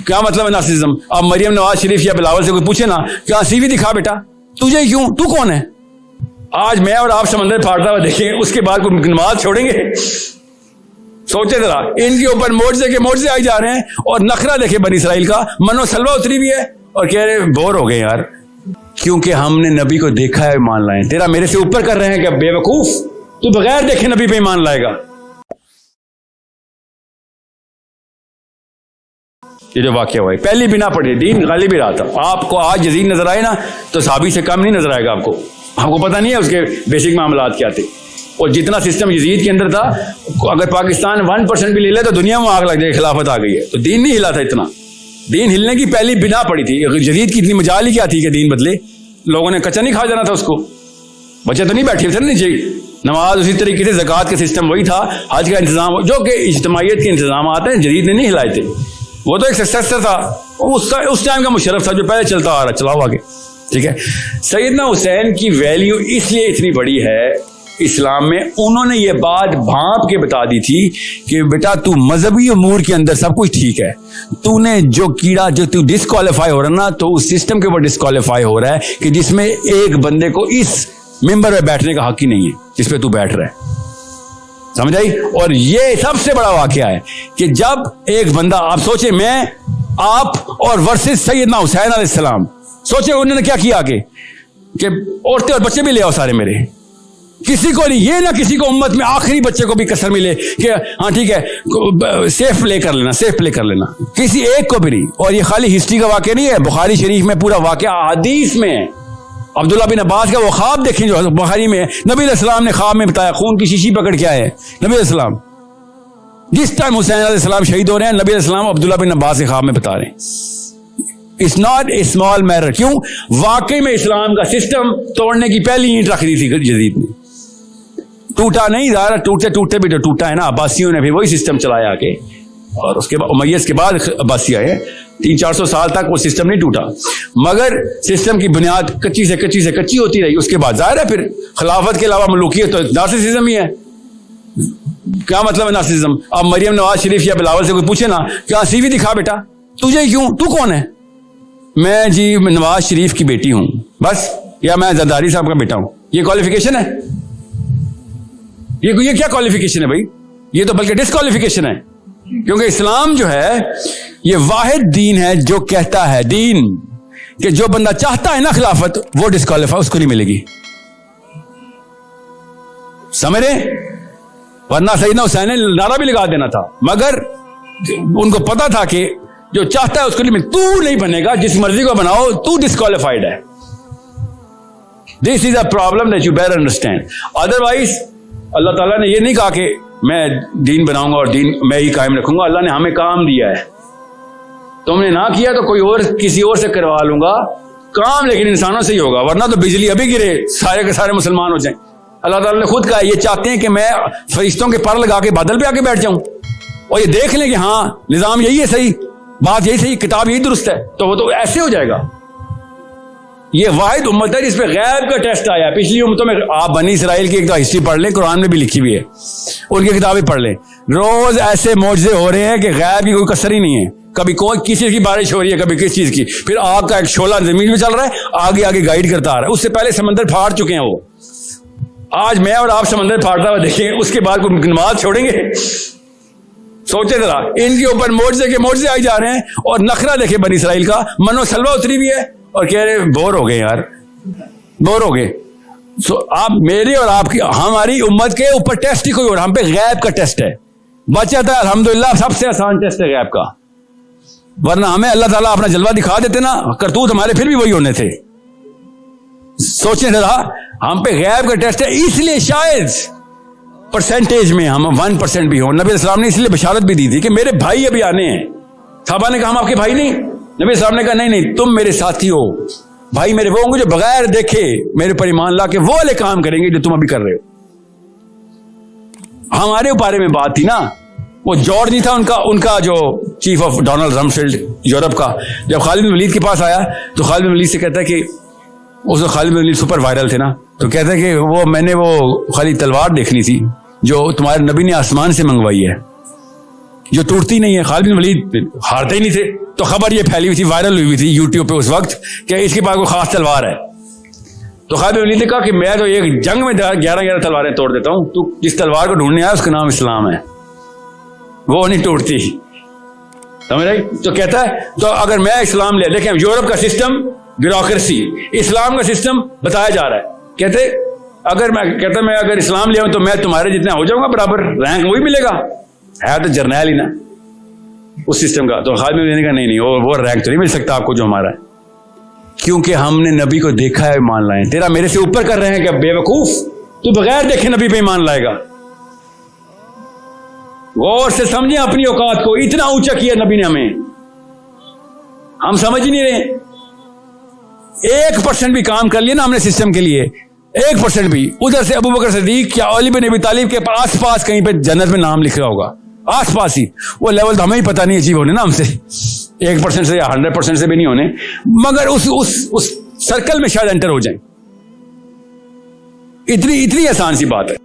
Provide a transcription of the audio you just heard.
क्या मतलब है नार्सिसिज्म? अब मरियम नवाज शरीफ या बिलावल से कोई पूछे ना क्या सीवी दिखा बेटा, तुझे क्यों, तू कौन है? आज मैं और आप समंदर फाड़ता हुआ देखें, उसके बाद कोई नमाज छोड़ेंगे? सोचे जरा, इनके ऊपर मोर्चे के मोर्चे आई जा रहे हैं और नखरा देखे बनी इसराइल का, मनो सलवा उतरी भी है और कह रहे बोर हो गए यार, क्योंकि हमने नबी को देखा है ईमान लाए। तेरा मेरे से ऊपर कर रहे हैं क्या बेवकूफ, तू बगैर देखे नबी पे ईमान लाएगा? ये जो वाकया हुआ है, पहली बिना पढ़े दीन गालिब ही रहा था। आपको आज यजीद नजर आए ना तो साहबी से कम नहीं नजर आएगा आपको पता नहीं है उसके बेसिक मामलात क्या थे। और जितना सिस्टम यजीद के अंदर था, अगर पाकिस्तान 1% भी ले ले तो दुनिया में आग लग जाए, खिलाफत आ गई है। तो दीन नहीं हिला था इतना, दीन हिलने की पहली बिना पड़ी थी। यजीद की इतनी मजाल ही क्या थी कि दीन बदले, लोगों ने कच्चा नहीं खा जाना था उसको, बच्चे तो नहीं बैठे थे नीचे। नमाज उसी तरीके से, ज़कात के सिस्टम वही था, हज का इंतजाम, जो कि इज्तिमाइयत के इंतजाम आते हैं, जदीद ने नहीं हिलाए थे। वो तो एक सक्सेसर था, उस टाइम का मुशर्रफ था जो पहले चलता आ रहा, चलाओ आगे, ठीक है। सैयदना हुसैन की वैल्यू इसलिए इतनी बड़ी है इस्लाम में, उन्होंने ये बात भांप के बता दी थी कि बेटा तू मजहबी उमूर के अंदर सब कुछ ठीक है, तूने जो कीड़ा जो तू डिस्क्वालीफाई हो रहा ना, तो उस सिस्टम के ऊपर डिस्क्वालीफाई हो रहा है कि जिसमें एक बंदे को इस मेंबर में बैठने का हक ही नहीं है जिस पे तू बैठ रहा है, समझ आई। और ये सबसे बड़ा वाकया है कि जब एक बंदा, आप सोचे मैं आप और वर्सेस सैयदना हुसैन अलैहिस्सलाम, सोचे उन्होंने क्या किया आगे कि औरतें और बच्चे भी ले आओ सारे मेरे, किसी को नहीं, ये ना किसी को उम्मत में आखिरी बच्चे को भी कसर मिले कि हाँ ठीक है सेफ प्ले कर लेना, सेफ प्ले कर लेना, किसी एक को भी नहीं। और ये खाली हिस्ट्री का वाकया नहीं है, बुखारी शरीफ में पूरा वाकया हदीस में है। अब्दुल्ला बिन अब्बास का वो ख्वाब देखें जो बुखारी में, नबी अलैहिस्सलाम ने ख्वाब में बताया, खून की शीशी पकड़ के आए हैं नबी अलैहिस्सलाम, जिस टाइम हुसैन अलैहिस्सलाम शहीद हो रहे हैं, नबी अलैहिस्सलाम अब्दुल्ला बिन अब्बास के ख्वाब में बता रहे हैं। It's not a small matter. क्यों? वाकई में इस्लाम का सिस्टम तोड़ने की पहली ईंट रख दी थी यजीद ने, टूटा नहीं, ज़ाहिर टूटते टूटते भी तो टूटा है ना, अब्बासियों ने भी वही सिस्टम चलाया आके, और उसके बाद उमय्यद के बाद अब्बासी आए, 300-400 साल तक वो सिस्टम नहीं टूटा, मगर सिस्टम की बुनियाद कच्ची से कच्ची होती रही। उसके बाद जाहिर है फिर खिलाफत के अलावा मलूकियत तो नार्सिसिज्म ही है। क्या मतलब है नार्सिसिज्म? अब मरियम नवाज शरीफ या बिलावल से कोई पूछे ना क्या सीवी दिखा बेटा, तुझे क्यों, तू कौन है? मैं जी नवाज शरीफ की बेटी हूं बस, या मैं जरदारी साहब का बेटा हूं। ये क्वालिफिकेशन है? ये क्या क्वालिफिकेशन है भाई? ये तो बल्कि डिस्क्वालिफिकेशन है, क्योंकि इस्लाम जो है ये वाहिद दीन है जो कहता है दीन कि जो बंदा चाहता है ना खिलाफत, वो डिस्क्वालीफाई उसको नहीं मिलेगी, समझ रहे? वरना सैयदना हुसैन ने नारा भी लगा देना था, मगर उनको पता था कि जो चाहता है उसको नहीं मिले। तू नहीं बनेगा, जिस मर्जी को बनाओ, तू डिस्क्वालीफाइड है। This is a problem that you better understand. Otherwise अल्लाह ताला ने ये नहीं कहा कि मैं दीन बनाऊंगा और दीन मैं ही कायम रखूंगा। अल्लाह ने हमें काम दिया है, तुमने ना किया तो कोई और किसी और से करवा लूंगा काम, लेकिन इंसानों से ही होगा, वरना तो बिजली अभी गिरे सारे के सारे मुसलमान हो जाएं। अल्लाह ताला ने खुद कहा, ये चाहते हैं कि मैं फरिश्तों के पर लगा के बादल पे आके बैठ जाऊं और ये देख लें कि हाँ निजाम यही है सही, बात यही सही, किताब यही दुरुस्त है, तो वो तो ऐसे हो जाएगा। ये वाहिद उम्मत है जिसपे गैब का टेस्ट आया। पिछली उम्मतों में आप बनी इसराइल की एक तो हिस्ट्री पढ़ लें, कुरान में भी लिखी हुई है, उनकी किताबें पढ़ लें, रोज ऐसे मौजज़े हो रहे हैं कि गैब की कोई कसर ही नहीं है। कभी कोई किसी की बारिश हो रही है, कभी किस चीज की, फिर आग का एक शोला जमीन में चल रहा है, आगे आगे गाइड करता आ रहा है। उससे पहले समंदर फाड़ चुके हैं वो। आज मैं और आप समंदर फाड़ता हुआ देखें, उसके बाद कोई नमाज छोड़ेंगे? सोचे जरा, इनके ऊपर मोर्चे के मोर्चे आई जा रहे हैं और नखरा देखे बनी इसराइल का, मनो सलवा उतरी भी है और कह रहे बोर हो गए यार, बोर हो गए। आप मेरे और आपकी हमारी उम्मत के ऊपर टेस्ट ही कोई और, हम पे गैब का टेस्ट है। बचत है अल्हम्दुलिल्लाह, सबसे आसान टेस्ट है गैब का, वरना हमें अल्लाह ताला अपना जलवा दिखा देते ना, करतूत हमारे फिर भी वही होने थे। सोचें जरा, हम पे गैब का टेस्ट है, इसलिए शायद परसेंटेज में हम 1% भी हो। नबी अलैहिस्सलाम ने इसलिए बशारत भी दी थी कि मेरे भाई अभी आने हैं। साहबा ने कहा हम आपके भाई नहीं? नबी अलैहिस्सलाम ने कहा नहीं नहीं, तुम मेरे साथी हो, भाई मेरे वो होंगे जो बगैर देखे मेरे पर ईमान ला के वो वाले काम करेंगे जो तुम अभी कर रहे हो। हमारे बारे में बात थी ना, वो जॉर्ज नहीं था उनका जो चीफ ऑफ डोनाल्ड रमसफील्ड यूरोप का, जब खालिद बिन वलीद के पास आया तो खालिद बिन वलीद से कहता है कि उस खालिद बिन वलीद सुपर वायरल थे ना, तो कहता है कि वो मैंने वो खाली तलवार देखनी थी जो तुम्हारे नबी ने आसमान से मंगवाई है, जो टूटती नहीं है। खालिद बिन वलीद हारते ही नहीं थे, तो खबर ये फैली हुई थी, वायरल हुई थी यूट्यूब पे उस वक्त कि इसके पास कोई खास तलवार है। तो खालिद बिन वलीद ने कहा कि मैं तो एक जंग में 11 तलवारें तोड़ देता हूं, तू जिस तलवार को ढूंढने आया उसका नाम इस्लाम है, वो नहीं टूटती। समझ रहे? तो कहता है तो अगर मैं इस्लाम ले, देखें यूरोप का सिस्टम ब्यूरोक्रेसी, इस्लाम का सिस्टम बताया जा रहा है। कहते मैं अगर इस्लाम ले आऊं तो मैं तुम्हारे जितना हो जाऊंगा बराबर, रैंक वही मिलेगा, है तो जर्नैल ही ना उस सिस्टम का। तो खालिद बिन वलीद ने कहा नहीं वो रैंक तो नहीं मिल सकता आपको जो हमारा है, क्योंकि हमने नबी को देखा है ईमान लाए। तेरा मेरे से ऊपर कर रहे हैं क्या बेवकूफ, तू बगैर देखे नबी पे ईमान लाएगा। गौर से समझे अपनी औकात को, इतना ऊंचा किया नबी ने हमें, हम समझ ही नहीं रहे। 1% भी काम कर लिया ना हमने सिस्टम के लिए, 1% भी, उधर से अबू बकर सिद्दीक या अली बिन अबी तालिब के आस पास कहीं पे जन्नत में नाम लिखा होगा, आस पास ही। वो लेवल तो हमें ही पता नहीं अचीव होने ना हमसे, 1% से या 100% से भी नहीं होने, मगर उस सर्कल में शायद एंटर हो जाए। इतनी आसान सी बात है।